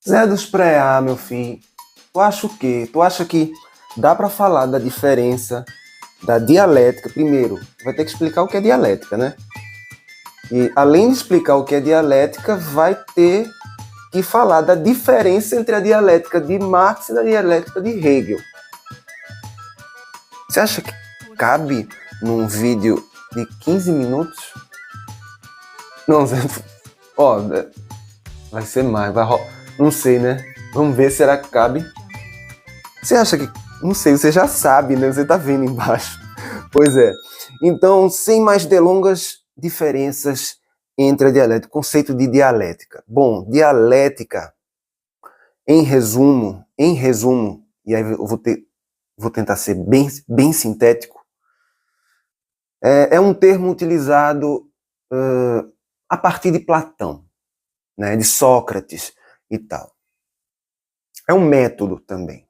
Zé dos Preá, meu filho, tu acha o quê? Tu acha que dá para falar da diferença da dialética? Primeiro, vai ter que explicar o que é dialética, né? E além de explicar o que é dialética, vai ter que falar da diferença entre a dialética de Marx e a dialética de Hegel. Você acha que cabe num vídeo de 15 minutos? Não, Zé, ó, vai ser mais, não sei, né? Vamos ver, será que cabe? Você acha que... Não sei, você já sabe, né? Você tá vendo embaixo. Pois é. Então, sem mais delongas, diferenças entre a dialética, o conceito de dialética. Bom, dialética, em resumo, e aí eu vou tentar ser bem sintético, é um termo utilizado a partir de Platão, né, de Sócrates e tal. É um método também.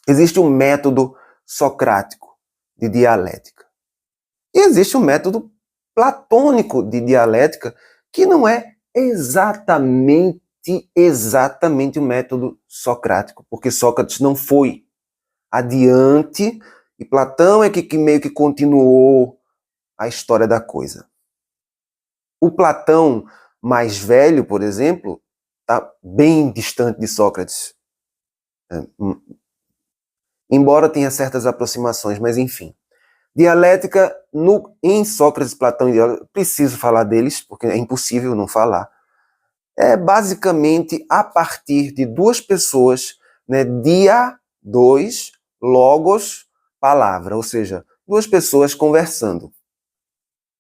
Existe um método socrático de dialética. E existe um método platônico de dialética que não é exatamente o método socrático, porque Sócrates não foi adiante e Platão é que meio que continuou a história da coisa. O Platão mais velho, por exemplo, está bem distante de Sócrates. Embora tenha certas aproximações, mas enfim. Dialética, em Sócrates, Platão e dialética, preciso falar deles, porque é impossível não falar. É basicamente a partir de duas pessoas, né, dia, dois, logos, palavra, ou seja, duas pessoas conversando.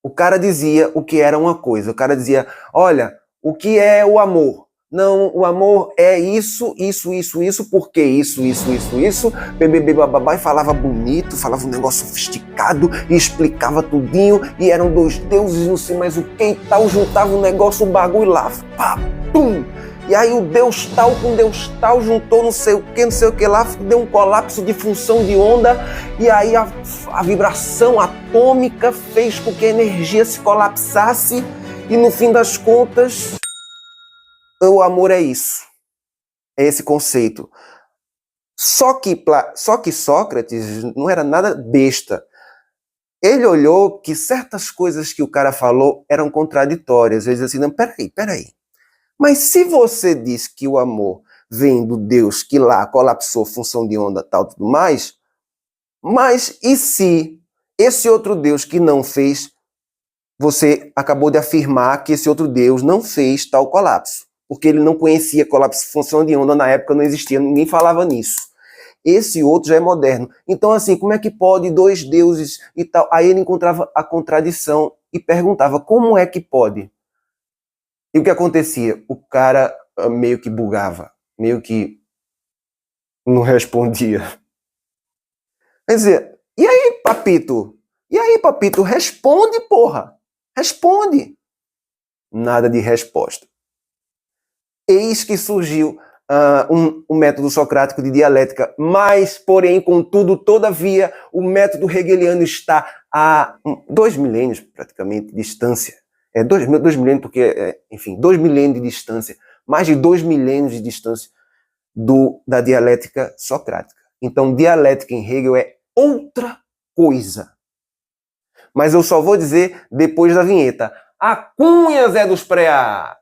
O cara dizia o que era uma coisa, o cara dizia, olha, o que é o amor? Não, o amor é isso, porque isso, BBB bababá, e falava bonito, falava um negócio sofisticado, e explicava tudinho, e eram dois deuses, não sei mais o que e tal, juntava um negócio, um bagulho lá, pá, pum! E aí o Deus tal com Deus tal juntou não sei o que lá, deu um colapso de função de onda, e aí a vibração atômica fez com que a energia se colapsasse, e no fim das contas, o amor é isso. É esse conceito. Só que Sócrates não era nada besta. Ele olhou que certas coisas que o cara falou eram contraditórias. Ele disse assim, não, peraí. Mas se você diz que o amor vem do Deus que lá colapsou função de onda tal, tudo mais, mas e se esse outro Deus que não fez, você acabou de afirmar que esse outro Deus não fez tal colapso, porque ele não conhecia colapso função de onda, na época não existia, ninguém falava nisso. Esse outro já é moderno. Então assim, como é que pode dois deuses e tal? Aí ele encontrava a contradição e perguntava, como é que pode? E o que acontecia? O cara meio que bugava, meio que não respondia. Quer dizer, e aí, papito? Responde, porra! Responde! Nada de resposta. Eis que surgiu um método socrático de dialética, mas, porém, contudo, todavia, o método hegeliano está a 2 milênios, praticamente, de distância. 2 milênios, porque, enfim, 2 milênios de distância, mais de 2 milênios de distância da dialética socrática. Então, dialética em Hegel é outra coisa. Mas eu só vou dizer depois da vinheta. A cunha, Zé dos Preá!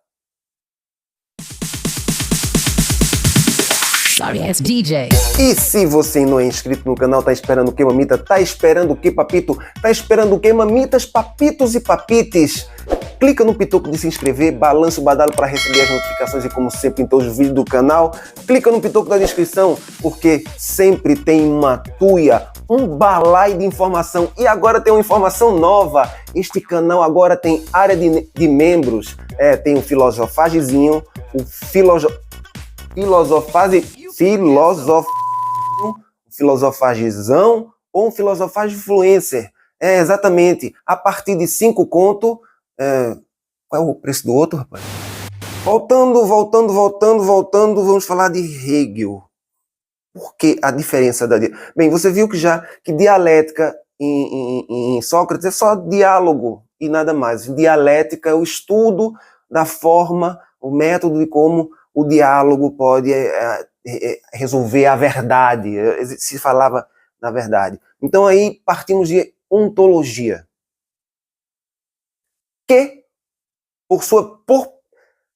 Sorry ass DJ. E se você não é inscrito no canal, tá esperando o que, mamita? Tá esperando o que, papito? Tá esperando o que, mamitas, papitos e papites? Clica no pitoco de se inscrever, balança o badalo para receber as notificações e, como sempre, em todos os vídeos do canal. Clica no pitoco da descrição, porque sempre tem uma tuia, um balaio de informação. E agora tem uma informação nova. Este canal agora tem área de membros. Tem o Filosofagezinho, o Filosofagezão ou um Filosofage Influencer. Exatamente. A partir de 5 conto... qual é o preço do outro, rapaz? Voltando, vamos falar de Hegel. Por que a diferença da... Bem, você viu que dialética em Sócrates é só diálogo e nada mais. Dialética é o estudo da forma, o método de como o diálogo pode resolver a verdade. Se falava na verdade. Então aí partimos de ontologia, que por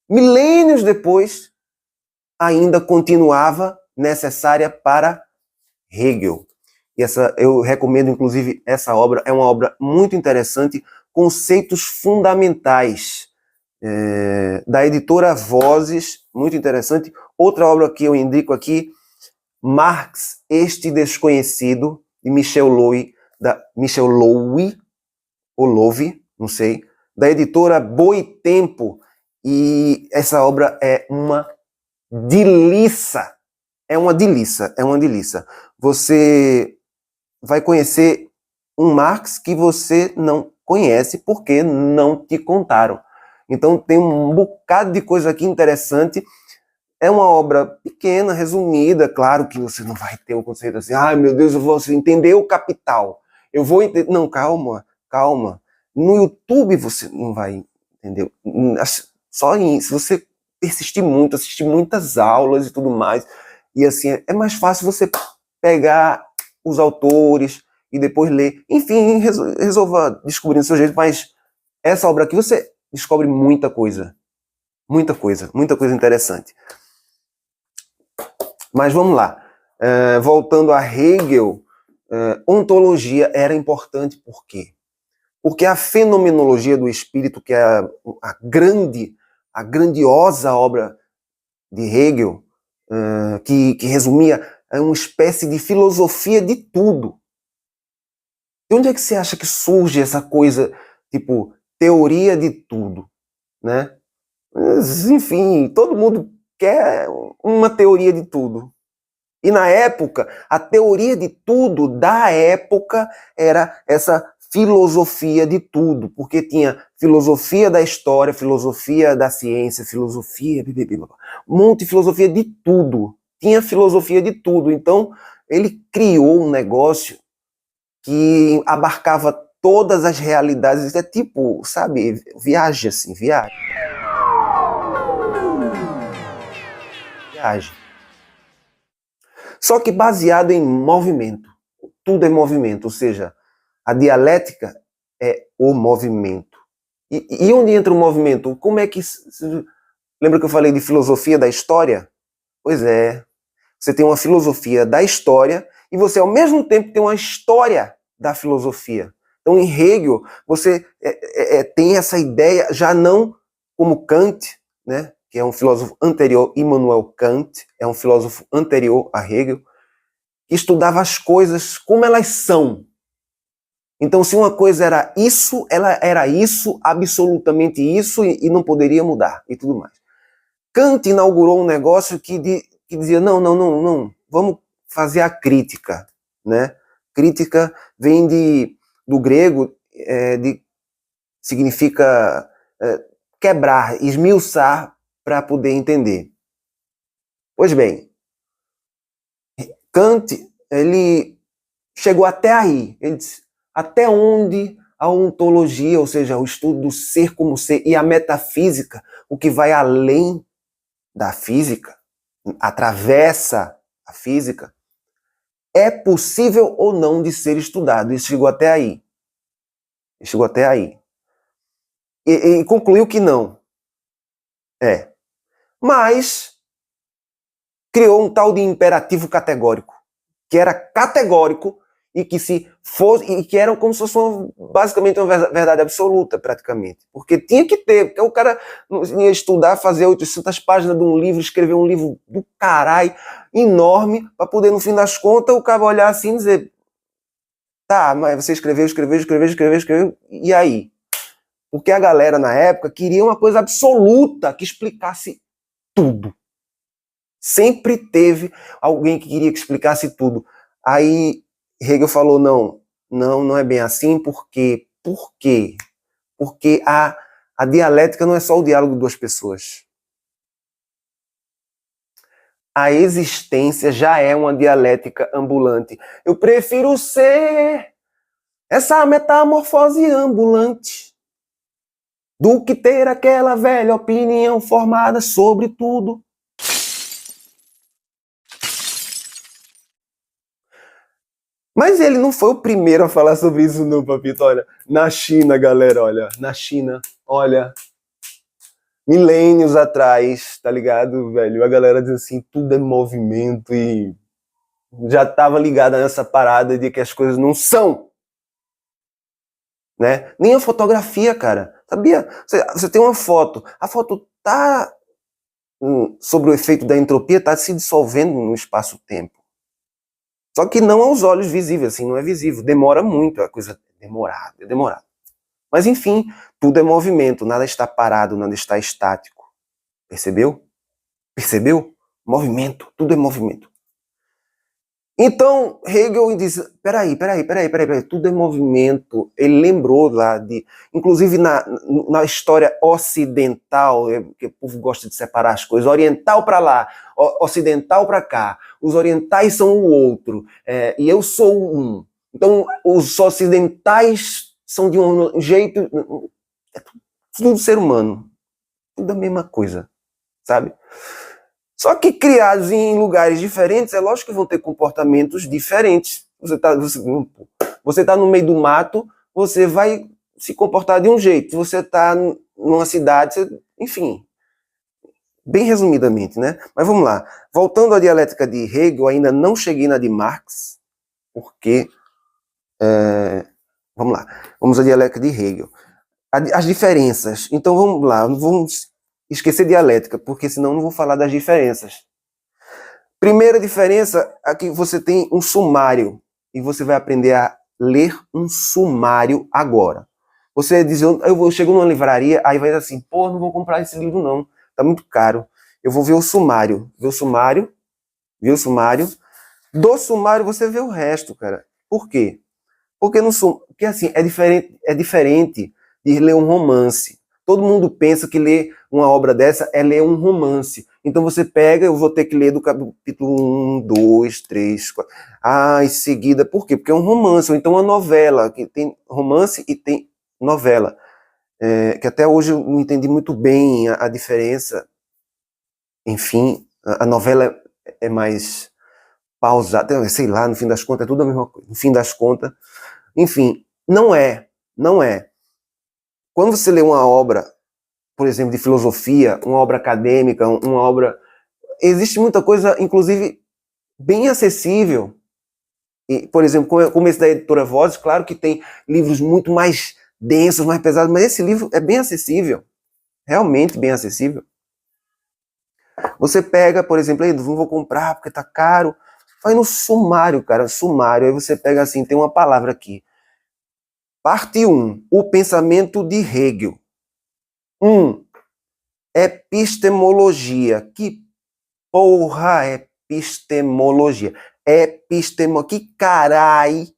milênios depois ainda continuava necessária para Hegel. E eu recomendo, inclusive, essa obra. É uma obra muito interessante, Conceitos Fundamentais, da editora Vozes, muito interessante. Outra obra que eu indico aqui, Marx, Este Desconhecido, de Michel Lowy, ou Lowe, não sei, da editora Boitempo. E essa obra é uma delícia. É uma delícia. Você vai conhecer um Marx que você não conhece porque não te contaram. Então tem um bocado de coisa aqui interessante. É uma obra pequena, resumida. Claro que você não vai ter um conceito assim, ai meu Deus, eu vou entender o Capital. Eu vou entender. Não, calma. No YouTube você não vai entender. Só se você persistir muito, assistir muitas aulas e tudo mais. E assim, é mais fácil você pegar os autores e depois ler. Enfim, resolva descobrir do seu jeito, mas essa obra aqui você descobre muita coisa. Muita coisa interessante. Mas vamos lá. Voltando a Hegel, ontologia era importante por quê? Porque a fenomenologia do espírito, que é a grandiosa obra de Hegel, que resumia uma espécie de filosofia de tudo. De onde é que você acha que surge essa coisa, tipo, teoria de tudo, né? Mas, enfim, todo mundo quer uma teoria de tudo. E na época, a teoria de tudo da época era essa filosofia de tudo, porque tinha filosofia da história, filosofia da ciência, filosofia, um monte de filosofia de tudo. Tinha filosofia de tudo. Então, ele criou um negócio que abarcava todas as realidades. É tipo, sabe, viagem. Só que baseado em movimento. Tudo é movimento, ou seja, a dialética é o movimento. E onde entra o movimento? Como é que... Lembra que eu falei de filosofia da história? Pois é. Você tem uma filosofia da história e você, ao mesmo tempo, tem uma história da filosofia. Então, em Hegel, você tem essa ideia, já não como Kant, né, que é um filósofo anterior, Immanuel Kant, é um filósofo anterior a Hegel, que estudava as coisas como elas são. Então, se uma coisa era isso, ela era isso, absolutamente isso, e não poderia mudar, e tudo mais. Kant inaugurou um negócio que dizia, não, vamos fazer a crítica, né? Crítica vem do grego, significa quebrar, esmiuçar para poder entender. Pois bem, Kant, ele chegou até aí, ele disse, até onde a ontologia, ou seja, o estudo do ser como ser, e a metafísica, o que vai além da física, atravessa a física, é possível ou não de ser estudado. Isso chegou até aí. E concluiu que não. Mas criou um tal de imperativo categórico, que era categórico e que se fosse, e que era como se fosse basicamente uma verdade absoluta, praticamente. Porque tinha que ter, porque o cara ia estudar, fazer 800 páginas de um livro, escrever um livro do caralho, enorme, para poder, no fim das contas, o cara olhar assim e dizer, tá, mas você escreveu, e aí? Porque a galera, na época, queria uma coisa absoluta, que explicasse tudo. Sempre teve alguém que queria que explicasse tudo. Aí Hegel falou, não é bem assim, por quê? Porque a dialética não é só o diálogo de duas pessoas. A existência já é uma dialética ambulante. Eu prefiro ser essa metamorfose ambulante do que ter aquela velha opinião formada sobre tudo. Mas ele não foi o primeiro a falar sobre isso não, papito. Olha, na China, galera, olha, na China, olha, milênios atrás, tá ligado, velho? A galera diz assim, tudo é movimento e já tava ligada nessa parada de que as coisas não são, né? Nem a fotografia, cara. Sabia? Você tem uma foto, a foto tá sobre o efeito da entropia, tá se dissolvendo no espaço-tempo. Só que não aos olhos visíveis, assim, não é visível. Demora muito, é coisa demorada, é demorado. Mas enfim, tudo é movimento, nada está parado, nada está estático. Percebeu? Percebeu? Movimento, tudo é movimento. Então, Hegel disse, peraí, tudo é movimento. Ele lembrou lá de, inclusive na história ocidental, que o povo gosta de separar as coisas, oriental para lá, ocidental para cá. Os orientais são o outro, e eu sou um. Então, os ocidentais são de um jeito, é tudo ser humano, tudo a mesma coisa, sabe? Só que criados em lugares diferentes, é lógico que vão ter comportamentos diferentes. Você tá no meio do mato, você vai se comportar de um jeito. Você está numa cidade, enfim, bem resumidamente, né? Mas vamos lá. Voltando à dialética de Hegel, ainda não cheguei na de Marx, porque... vamos lá. Vamos à dialética de Hegel. As diferenças. Então vamos lá. Não vamos esquecer dialética, porque senão não vou falar das diferenças. Primeira diferença é que você tem um sumário e você vai aprender a ler um sumário agora. Você diz, eu chego numa livraria, aí vai dizer assim, pô, não vou comprar esse livro não, tá muito caro. Eu vou ver o sumário. Ver o sumário, ver o sumário. Do sumário você vê o resto, cara. Por quê? Porque assim, é diferente de ler um romance. Todo mundo pensa que ler uma obra dessa é ler um romance. Então você pega, eu vou ter que ler do capítulo 1, 2, 3, 4. Em seguida, por quê? Porque é um romance, ou então uma novela, que tem romance e tem novela. Que até hoje eu não entendi muito bem a diferença. Enfim, a novela é mais pausada, sei lá, no fim das contas, é tudo a mesma coisa. No fim das contas, enfim, não é. Quando você lê uma obra, por exemplo, de filosofia, uma obra acadêmica, uma obra... Existe muita coisa, inclusive, bem acessível. E, por exemplo, como esse da editora Vozes, claro que tem livros muito mais densos, mais pesados, mas esse livro é bem acessível. Realmente bem acessível. Você pega, por exemplo, não vou comprar porque tá caro. Vai no sumário, cara, sumário. Aí você pega assim, tem uma palavra aqui. Parte 1, o pensamento de Hegel. 1, epistemologia. Que porra é epistemologia? Que carai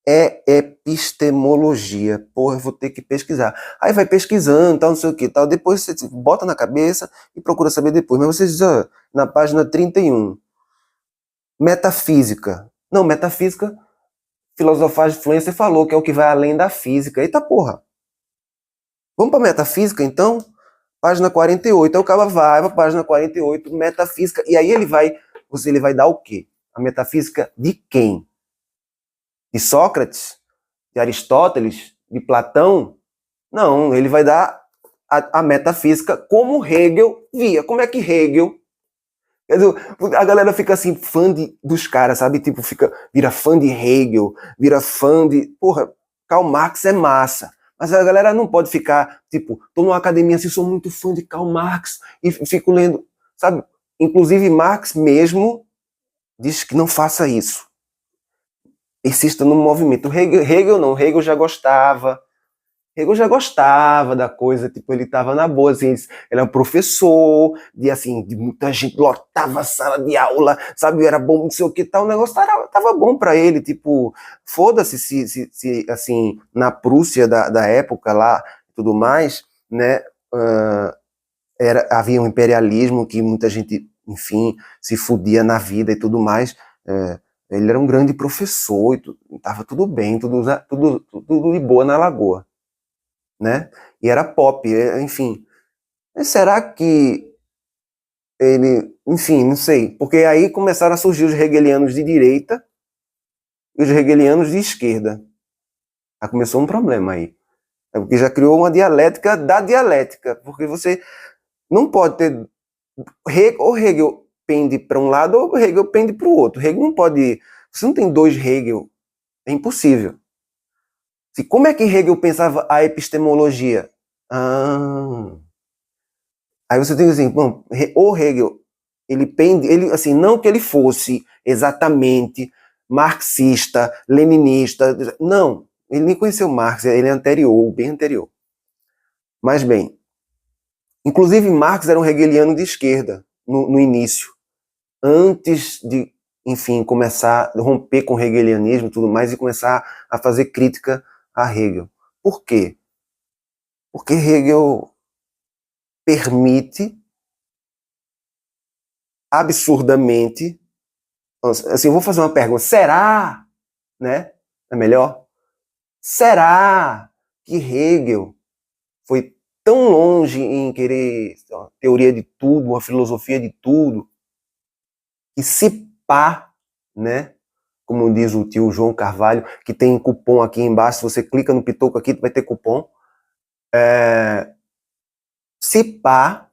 é epistemologia? Porra, eu vou ter que pesquisar. Aí vai pesquisando, tal, não sei o que, tal. Depois você bota na cabeça e procura saber depois. Mas você diz, na página 31, metafísica. Não, metafísica, filosofar de influência falou que é o que vai além da física. Eita porra. Vamos para metafísica, então? Página 48. Aí o cara vai para a página 48, metafísica. E aí ele vai dar o quê? A metafísica de quem? De Sócrates? De Aristóteles? De Platão? Não, ele vai dar a metafísica como Hegel via. Como é que Hegel... A galera fica assim, fã dos caras, sabe? Tipo, vira fã de Hegel, vira fã de... Porra, Karl Marx é massa. Mas a galera não pode ficar, tipo, tô numa academia assim, sou muito fã de Karl Marx e fico lendo, sabe? Inclusive Marx mesmo diz que não faça isso. Persista no movimento. Hegel não, Hegel já gostava da coisa, tipo, ele tava na boa, assim, ele era um professor, de muita gente, lotava a sala de aula, sabe, era bom, não sei o que tal, o negócio tava bom para ele, tipo, foda-se se, assim, na Prússia da época lá, tudo mais, né, havia um imperialismo que muita gente, enfim, se fudia na vida e tudo mais, ele era um grande professor, e tava tudo bem, tudo de boa na lagoa, né? E era pop, enfim. Mas será que ele... Enfim, não sei. Porque aí começaram a surgir os hegelianos de direita, e os hegelianos de esquerda. Já começou um problema aí. É porque já criou uma dialética da dialética, porque você não pode ter... Ou Hegel pende para um lado, ou Hegel pende para o outro. Hegel não pode... Você não tem dois Hegel. É impossível. Como é que Hegel pensava a epistemologia? Aí você tem assim, bom, o Hegel, ele assim, não que ele fosse exatamente marxista, leninista, não, ele nem conheceu Marx, ele é anterior, bem anterior. Mas bem, inclusive Marx era um hegeliano de esquerda no início, antes de, enfim, começar a romper com o hegelianismo e tudo mais e começar a fazer crítica a Hegel. Por quê? Porque Hegel permite absurdamente, assim, eu vou fazer uma pergunta, será, né, é melhor? Será que Hegel foi tão longe em querer uma teoria de tudo, uma filosofia de tudo, que se pá, né, como diz o tio João Carvalho, que tem cupom aqui embaixo, se você clica no pitoco aqui, vai ter cupom, se pá,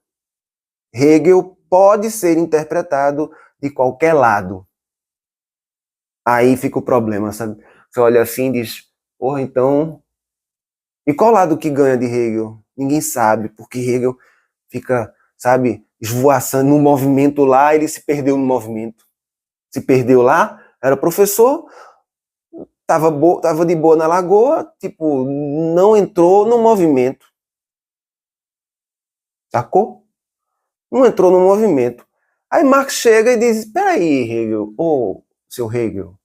Hegel pode ser interpretado de qualquer lado. Aí fica o problema, sabe? Você olha assim e diz, porra, então... E qual lado que ganha de Hegel? Ninguém sabe, porque Hegel fica, sabe, esvoaçando no movimento lá, ele se perdeu no movimento. Se perdeu lá, era professor, tava de boa na lagoa, tipo, não entrou no movimento. Sacou? Não entrou no movimento. Aí Marx chega e diz, peraí, Hegel, seu Hegel,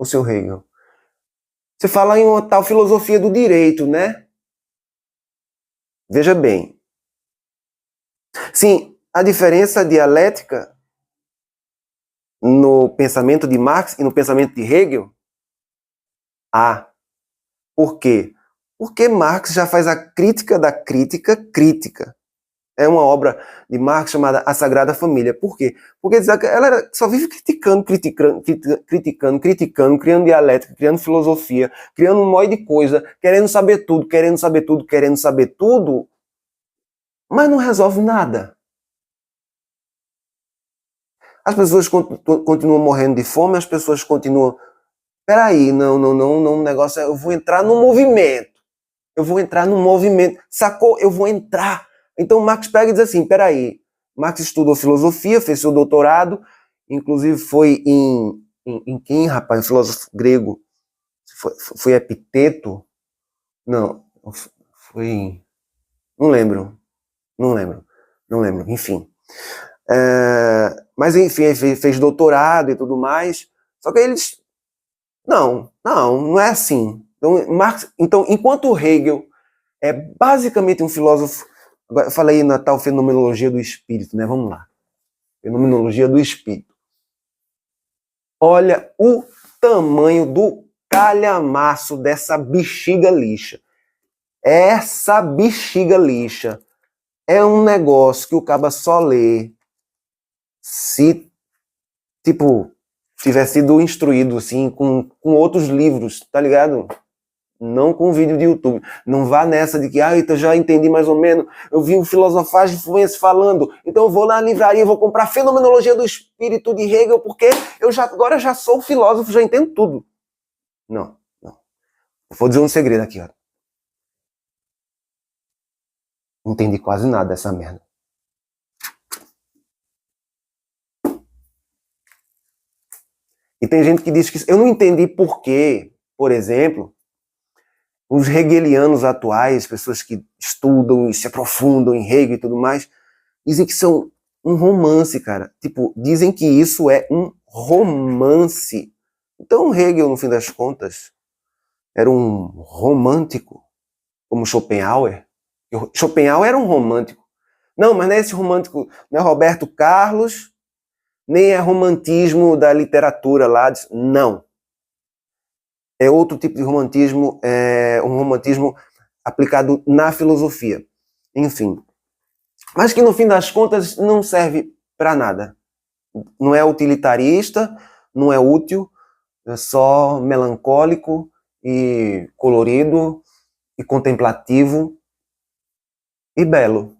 seu Hegel, você fala em uma tal filosofia do direito, né? Veja bem. Sim, a diferença dialética no pensamento de Marx e no pensamento de Hegel há. Por quê? Porque Marx já faz a crítica da crítica crítica. É uma obra de Marx chamada A Sagrada Família. Por quê? Porque ela só vive criticando, criando dialética, criando filosofia, criando um monte de coisa, querendo saber tudo, mas não resolve nada. As pessoas continuam morrendo de fome, as pessoas continuam... Peraí, não, o negócio é... Eu vou entrar no movimento. Sacou? Eu vou entrar. Então Marx pega e diz assim, peraí, Marx estudou filosofia, fez seu doutorado, inclusive foi em quem, rapaz? Um filósofo grego. Foi Epiteto? Não, foi... Não lembro, enfim. Mas enfim, fez doutorado e tudo mais. Só que eles... Não é assim. Então, Marx, enquanto Hegel é basicamente um filósofo... Agora, eu falei na tal fenomenologia do espírito, né? Vamos lá. Fenomenologia do espírito. Olha o tamanho do calhamaço dessa bexiga lixa. Essa bexiga lixa é um negócio que o caba só lê se, tipo, tiver sido instruído, assim, com outros livros, tá ligado? Não com vídeo de YouTube. Não vá nessa de que, eu já entendi mais ou menos, eu vi um filosofagem influência falando, então eu vou na livraria, vou comprar Fenomenologia do Espírito de Hegel, porque agora já sou filósofo, já entendo tudo. Não. Vou dizer um segredo aqui, ó. Não entendi quase nada dessa merda. E tem gente que diz que eu não entendi por quê, por exemplo, os hegelianos atuais, pessoas que estudam e se aprofundam em Hegel e tudo mais, dizem que são um romance, cara. Tipo, dizem que isso é um romance. Então Hegel, no fim das contas, era um romântico, como Schopenhauer. Schopenhauer era um romântico. Não, mas não é esse romântico, não é Roberto Carlos, nem é romantismo da literatura lá. Não. É outro tipo de romantismo, é um romantismo aplicado na filosofia. Enfim. Mas que no fim das contas não serve para nada. Não é utilitarista, não é útil, só melancólico e colorido e contemplativo e belo.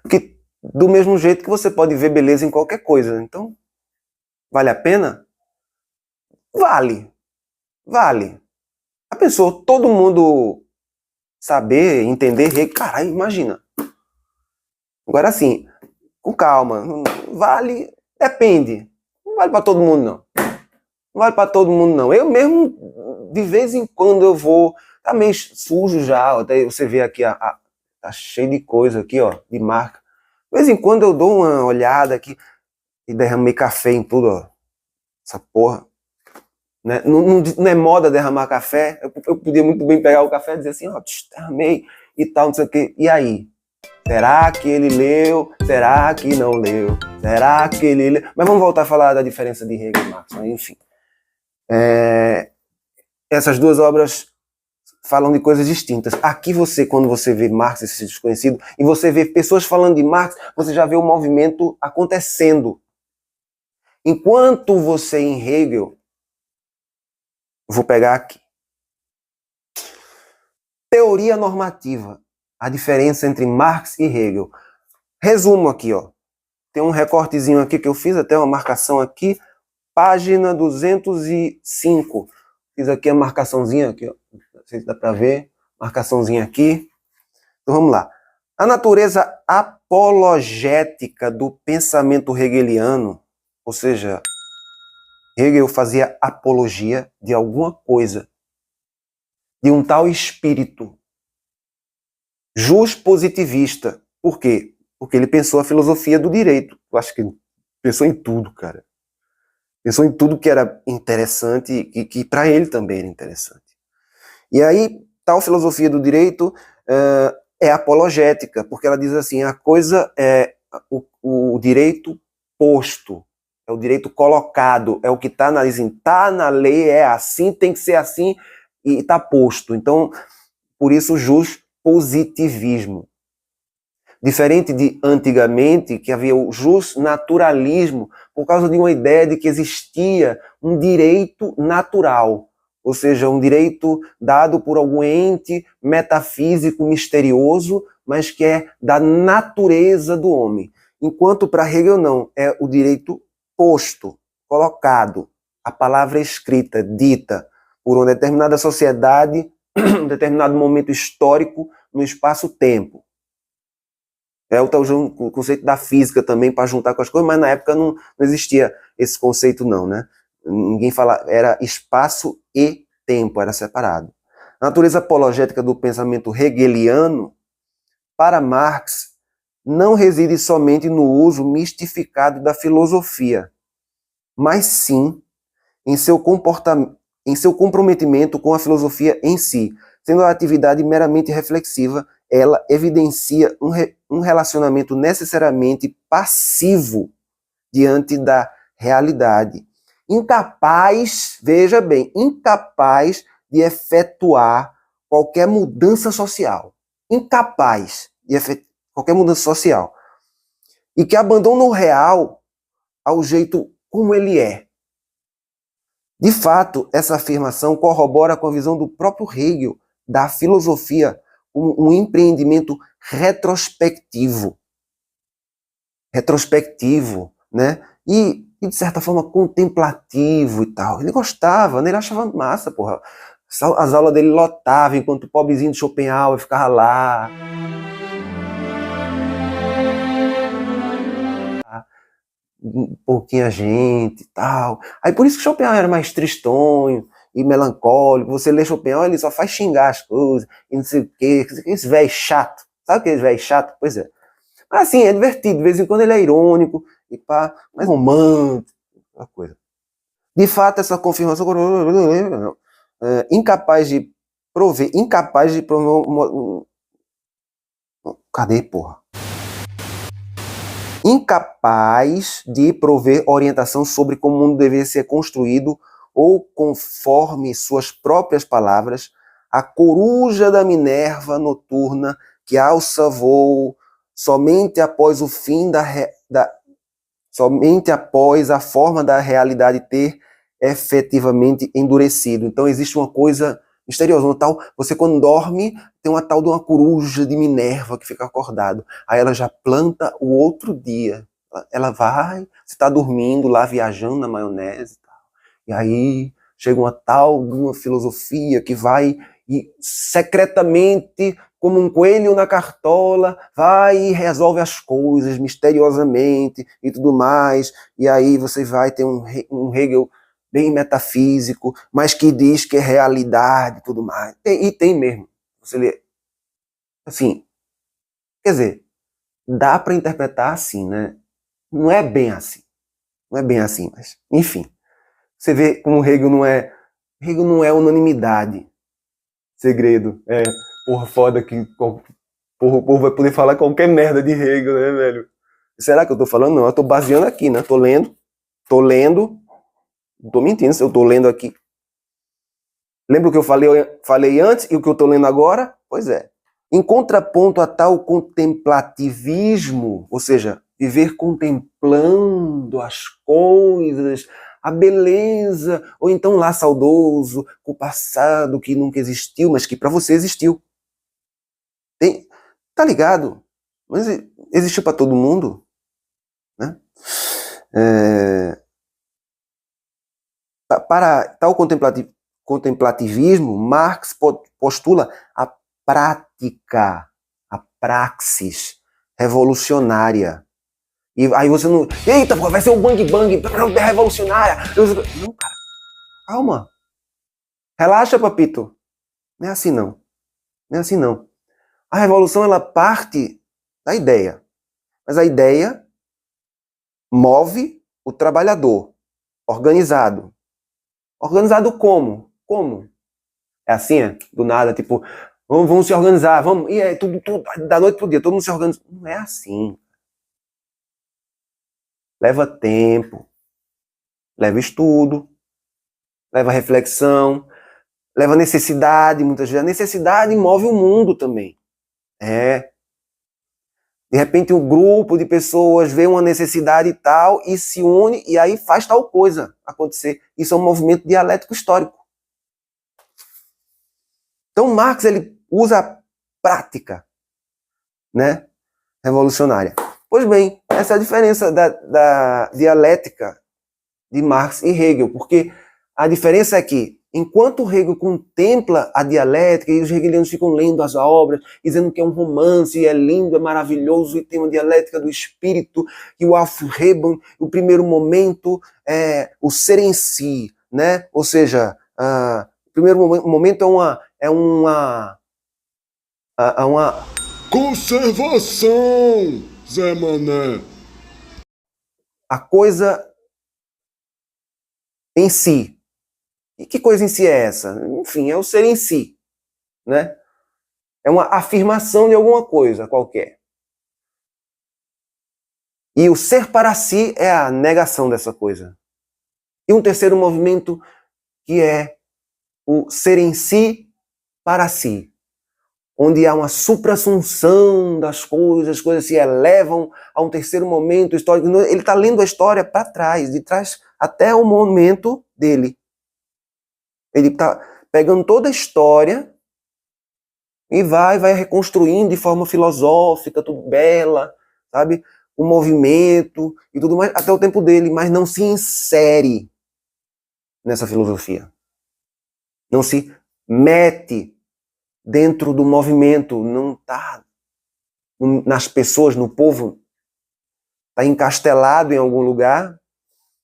Que do mesmo jeito que você pode ver beleza em qualquer coisa. Então, vale a pena? Vale. Vale. A pessoa, todo mundo saber, entender, caralho, imagina. Agora sim, com calma. Vale, depende. Não vale pra todo mundo, não. Não vale pra todo mundo, não. Eu mesmo, de vez em quando eu vou, tá meio sujo já, até você vê aqui, tá cheio de coisa aqui, ó, de marca. De vez em quando eu dou uma olhada aqui e derramei café em tudo, ó. Essa porra. Né? Não é moda derramar café. Eu podia muito bem pegar o café e dizer assim, ó, derramei e tal, não sei o quê. E aí? Será que ele leu? Será que não leu? Será que ele leu? Mas vamos voltar a falar da diferença de Hegel e Marx. Mas, enfim. Essas duas obras falam de coisas distintas. Aqui você, quando você vê Marx, esse desconhecido, e você vê pessoas falando de Marx, você já vê o movimento acontecendo. Enquanto você em Hegel, vou pegar aqui. Teoria normativa. A diferença entre Marx e Hegel. Resumo aqui, ó. Tem um recortezinho aqui que eu fiz, até uma marcação aqui. Página 205. Fiz aqui a marcaçãozinha, aqui, ó. Não sei se dá para ver. Marcaçãozinha aqui. Então vamos lá. A natureza apologética do pensamento hegeliano, ou seja, Hegel fazia apologia de alguma coisa, de um tal espírito juspositivista. Por quê? Porque ele pensou a filosofia do direito. Eu acho que ele pensou em tudo, cara. Pensou em tudo que era interessante e que para ele também era interessante. E aí, tal filosofia do direito é apologética, porque ela diz assim, a coisa é o direito posto, é o direito colocado, é o que está na lei, é assim, tem que ser assim, e está posto. Então, por isso, o juspositivismo. Diferente de antigamente, que havia o justnaturalismo, por causa de uma ideia de que existia um direito natural, ou seja, um direito dado por algum ente metafísico misterioso, mas que é da natureza do homem. Enquanto para Hegel não, é o direito posto, colocado, a palavra escrita, dita por uma determinada sociedade, um determinado momento histórico, no espaço-tempo. É o conceito da física também para juntar com as coisas, mas na época não existia esse conceito não, né? Ninguém fala, era espaço e tempo, era separado. A natureza apologética do pensamento hegeliano, para Marx, não reside somente no uso mistificado da filosofia, mas sim em seu comprometimento com a filosofia em si, sendo a atividade meramente reflexiva, ela evidencia um relacionamento necessariamente passivo diante da realidade, incapaz, veja bem, incapaz de efetuar qualquer mudança social, incapaz de efetuar qualquer mudança social, e que abandona o real ao jeito como ele é. De fato, essa afirmação corrobora com a visão do próprio Hegel da filosofia como um empreendimento retrospectivo. Retrospectivo, né? E de certa forma, contemplativo e tal. Ele gostava, né? Ele achava massa, porra. As aulas dele lotavam, enquanto o pobrezinho de Schopenhauer ficava lá. Pouquinha gente e tal. Aí por isso que Schopenhauer era mais tristonho e melancólico. Você lê Schopenhauer, ele só faz xingar as coisas e não sei o quê. Esse velho chato. Sabe aquele velho chato? Pois é. Mas assim, é divertido. De vez em quando ele é irônico e pá, mais romântico, uma coisa. De fato, essa confirmação incapaz de prover, cadê, porra? Incapaz de prover orientação sobre como o mundo deveria ser construído ou, conforme suas próprias palavras, a coruja da Minerva noturna que alça voo somente após o fim somente após a forma da realidade ter efetivamente endurecido. Então existe uma coisa misteriosa, uma tal, você quando dorme tem uma tal de uma coruja de Minerva que fica acordado. Aí ela já planta o outro dia. Ela vai, você está dormindo lá, viajando na maionese e tal. E aí chega uma tal de uma filosofia que vai e secretamente, como um coelho na cartola, vai e resolve as coisas misteriosamente e tudo mais. E aí você vai ter um Hegel bem metafísico, mas que diz que é realidade e tudo mais. E tem mesmo. Você lê, assim, quer dizer, dá para interpretar assim, né? Não é bem assim. Não é bem assim, mas enfim. Você vê como Hegel não é unanimidade. Segredo. Porra, foda que porra, o povo vai poder falar qualquer merda de Hegel, né, velho? Será que eu tô falando? Não, eu tô baseando aqui, né? Tô lendo, não tô mentindo, eu tô lendo aqui. Lembra o que eu falei antes e o que eu tô lendo agora? Pois é. Em contraponto a tal contemplativismo, ou seja, viver contemplando as coisas, a beleza, ou então lá saudoso, com o passado que nunca existiu, mas que para você existiu. Tá ligado? Mas existiu para todo mundo, né? Para tal contemplativismo, Marx postula a prática, a praxis revolucionária. E aí você não... Eita, vai ser um bang bang, revolucionária. Não, cara, calma. Relaxa, papito. Não é assim não. Não é assim não. A revolução, ela parte da ideia. Mas a ideia move o trabalhador. Organizado. Organizado como? Como? É assim, do nada, tipo, vamos se organizar, vamos, e é tudo, da noite pro dia, todo mundo se organiza. Não é assim. Leva tempo, leva estudo, leva reflexão, leva necessidade, muitas vezes. A necessidade move o mundo também. De repente um grupo de pessoas vê uma necessidade e tal e se une e aí faz tal coisa acontecer. Isso é um movimento dialético histórico. Então Marx ele usa a prática, né, revolucionária. Pois bem, essa é a diferença da dialética de Marx e Hegel, porque a diferença é que, enquanto Hegel contempla a dialética, e os hegelianos ficam lendo as obras, dizendo que é um romance, é lindo, é maravilhoso, e tem uma dialética do espírito, e o Aufheben, o primeiro momento é o ser em si, né? Ou seja, o primeiro momento é uma conservação, Zé Mané. a coisa em si. E que coisa em si é essa? Enfim, é o ser em si, né? É uma afirmação de alguma coisa qualquer. E o ser para si é a negação dessa coisa. E um terceiro movimento que é o ser em si para si, onde há uma suprassunção das coisas, as coisas se elevam a um terceiro momento histórico. Ele está lendo a história para trás, de trás até o momento dele. Ele está pegando toda a história e vai reconstruindo de forma filosófica, tudo bela, sabe? O movimento e tudo mais, até o tempo dele, mas não se insere nessa filosofia. Não se mete dentro do movimento, não está nas pessoas, no povo, está encastelado em algum lugar,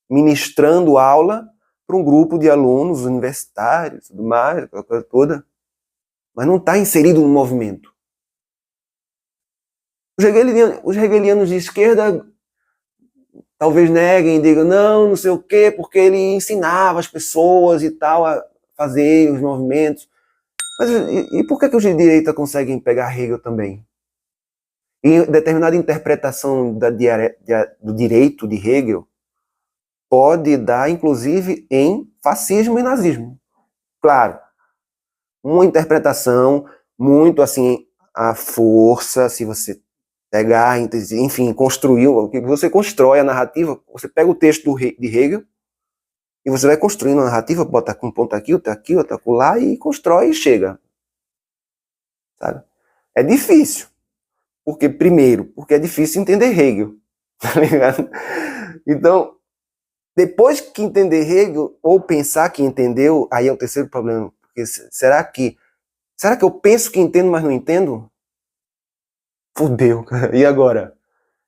ministrando aula para um grupo de alunos universitários, tudo mais, aquela coisa toda, mas não está inserido no movimento. Os hegelianos de esquerda talvez neguem e digam não sei o quê, porque ele ensinava as pessoas e tal a fazer os movimentos. Mas e por que os de direita conseguem pegar Hegel também? Em determinada interpretação do direito de Hegel, pode dar, inclusive, em fascismo e nazismo. Claro, uma interpretação muito assim, à força, se você pegar, enfim, construir, você constrói a narrativa, você pega o texto de Hegel e você vai construindo a narrativa, bota um ponto aqui, outro aqui, outro lá e constrói e chega. Sabe? É difícil. Porque é difícil entender Hegel. Tá ligado? Então, depois que entender Hegel, ou pensar que entendeu, aí é o terceiro problema. Porque será que eu penso que entendo, mas não entendo? Fudeu, cara. E agora?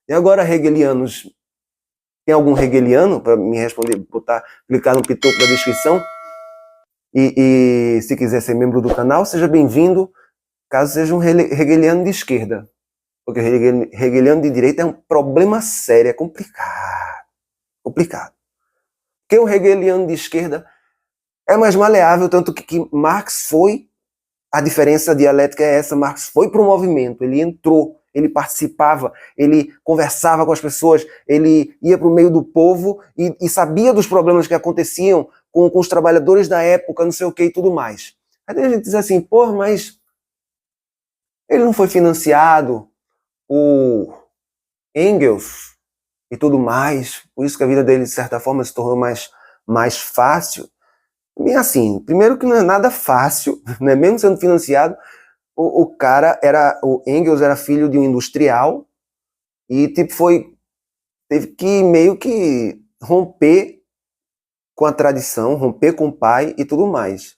E agora, hegelianos? Tem algum hegeliano para me responder? Clicar no pitoco da descrição. E se quiser ser membro do canal, seja bem-vindo, caso seja um hegeliano de esquerda. Porque hegeliano de direita é um problema sério, é complicado. Complicado. Porque o hegeliano de esquerda é mais maleável, tanto que Marx foi, a diferença dialética é essa, Marx foi para o movimento, ele entrou, ele participava, ele conversava com as pessoas, ele ia para o meio do povo e sabia dos problemas que aconteciam com os trabalhadores da época, não sei o que e tudo mais. Aí a gente diz assim, pô, mas ele não foi financiado, o Engels e tudo mais, por isso que a vida dele, de certa forma, se tornou mais fácil. Bem assim, primeiro que não é nada fácil, né? Mesmo sendo financiado, o Engels era filho de um industrial e teve que meio que romper com a tradição, romper com o pai e tudo mais.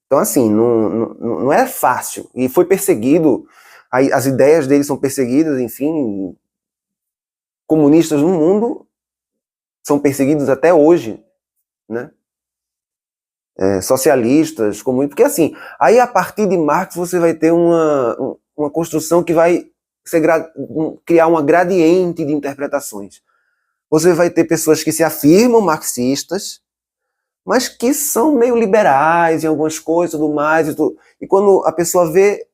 Então assim, não é fácil, e foi perseguido, as ideias dele são perseguidas, enfim, comunistas no mundo são perseguidos até hoje, né? Socialistas, comunistas, porque assim, aí a partir de Marx você vai ter uma construção que vai criar uma gradiente de interpretações. Você vai ter pessoas que se afirmam marxistas, mas que são meio liberais em algumas coisas e tudo mais, e quando a pessoa vê,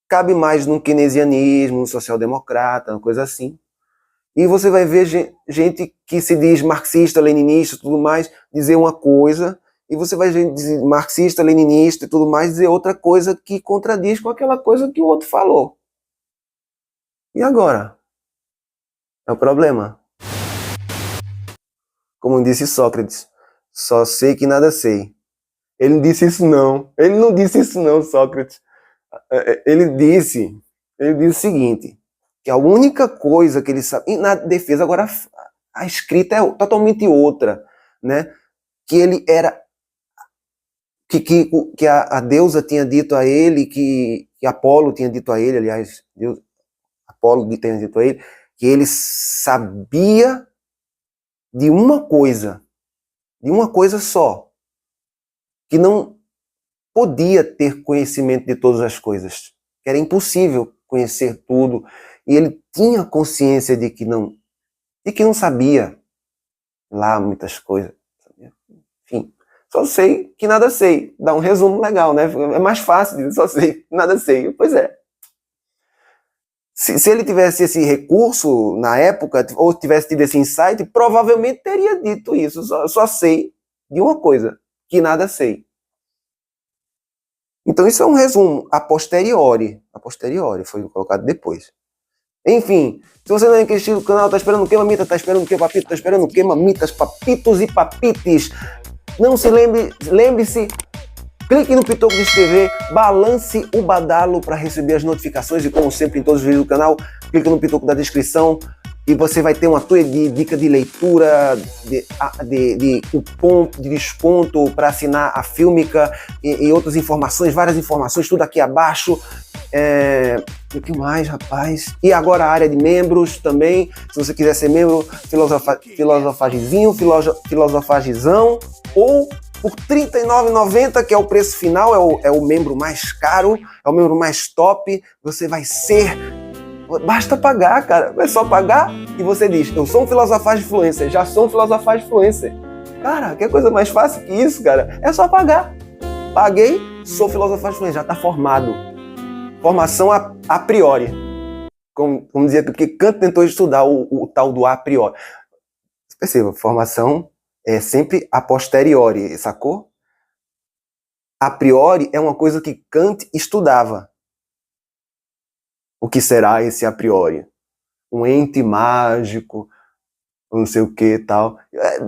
cabe mais no keynesianismo, no social-democrata, uma coisa assim. E você vai ver gente que se diz marxista, leninista e tudo mais, dizer uma coisa, e você vai dizer marxista, leninista e tudo mais, dizer outra coisa que contradiz com aquela coisa que o outro falou. E agora? É o problema. Como disse Sócrates, só sei que nada sei. Ele não disse isso não. Ele não disse isso não, Sócrates. Ele disse o seguinte, que a única coisa que ele sabe, e na defesa agora a escrita é totalmente outra, né? Que ele era, que a deusa tinha dito a ele, que Apolo tinha dito a ele, aliás, Apolo tinha dito a ele, que ele sabia de uma coisa só, que não podia ter conhecimento de todas as coisas, que era impossível conhecer tudo, e ele tinha consciência de que não sabia lá muitas coisas. Enfim, só sei que nada sei. Dá um resumo legal, né? É mais fácil dizer, só sei que nada sei. Pois é. Se ele tivesse esse recurso na época, ou tivesse tido esse insight, provavelmente teria dito isso. Só sei de uma coisa, que nada sei. Então isso é um resumo, a posteriori. A posteriori, foi colocado depois. Enfim, se você não é inscrito no canal, tá esperando o que, mamita? Tá esperando o que, papito? Tá esperando o que, mamitas, papitos e papites? Não se lembre-se, clique no pitoco de inscrever, balance o badalo para receber as notificações e, como sempre, em todos os vídeos do canal, clique no pitoco da descrição e você vai ter uma tua dica de leitura, de cupom de desconto para assinar a Fílmica e outras informações, várias informações, tudo aqui abaixo. O que mais, rapaz? E agora a área de membros também, se você quiser ser membro, Filosofagizinho, Filosofagizão, ou por R$ 39,90, que é o preço final, é o membro mais caro, é o membro mais top, você vai ser... Basta pagar, cara, é só pagar e você diz, eu sou um filosofage influencer, já sou um filosofage influencer. Cara, que coisa mais fácil que isso, cara? É só pagar. Paguei, sou filosofage influencer, já tá formado. Formação a priori. Como dizia, porque Kant tentou estudar o tal do a priori. Você perceba, formação é sempre a posteriori, sacou? A priori é uma coisa que Kant estudava. O que será esse a priori? Um ente mágico, não sei o que e tal.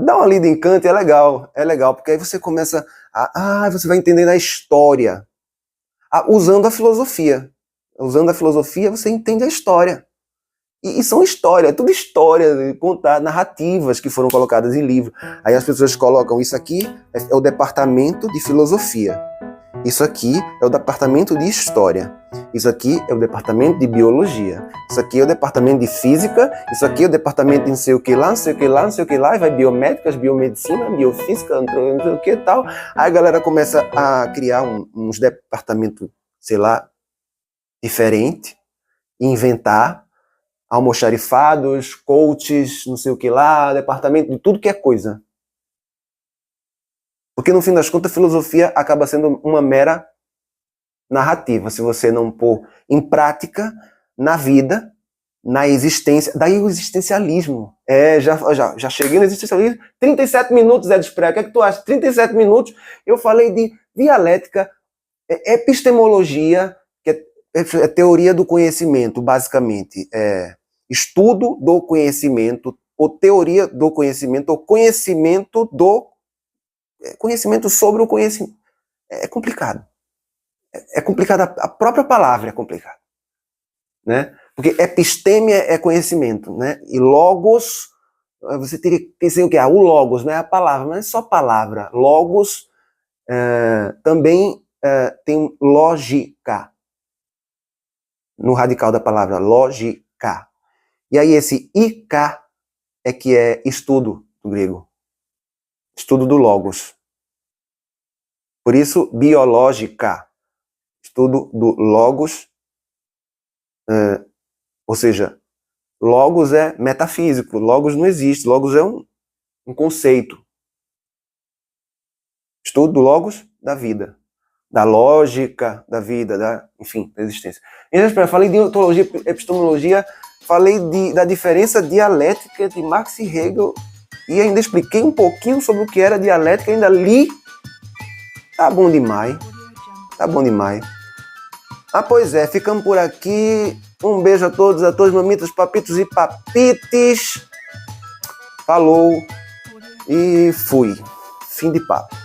Dá uma lida em Kant, é legal, porque aí você começa você vai entendendo a história, usando a filosofia. Usando a filosofia, você entende a história. E são histórias, tudo história, contar narrativas que foram colocadas em livro. Aí as pessoas colocam, isso aqui é o departamento de filosofia. Isso aqui é o departamento de história. Isso aqui é o departamento de biologia. Isso aqui é o departamento de física. Isso aqui é o departamento de não sei o que lá, não sei o que lá, não sei o que lá. E vai biomédicas, biomedicina, biofísica, não sei o que e tal. Aí a galera começa a criar uns departamentos, sei lá, diferentes. Inventar almoxarifados, coaches, não sei o que lá, departamento de tudo que é coisa. Porque no fim das contas a filosofia acaba sendo uma mera narrativa, se você não pôr em prática na vida, na existência. Daí o existencialismo. Já cheguei no existencialismo. 37 minutos, Zé Despré, o que é que tu acha? 37 minutos eu falei de dialética, epistemologia, que é teoria do conhecimento, basicamente. Estudo do conhecimento, ou teoria do conhecimento, ou conhecimento sobre o conhecimento. É complicado. É complicado, a própria palavra é complicada. Né? Porque episteme é conhecimento, né? E logos, você teria que dizer o que? O logos, não é a palavra, mas é só palavra. Logos também tem lógica. No radical da palavra, lógica. E aí esse ik é que é estudo do grego. Estudo do logos. Por isso, biológica. Estudo do logos. Ou seja, logos é metafísico. Logos não existe. Logos é um conceito. Estudo do logos da vida. Da lógica da vida, enfim, da existência. Eu falei de ontologia, epistemologia, falei da diferença dialética entre Marx e Hegel e ainda expliquei um pouquinho sobre o que era dialética, ainda li. Tá bom demais. Pois é, ficamos por aqui. Um beijo a todos, mamitas, papitos e papites. Falou e fui. Fim de papo.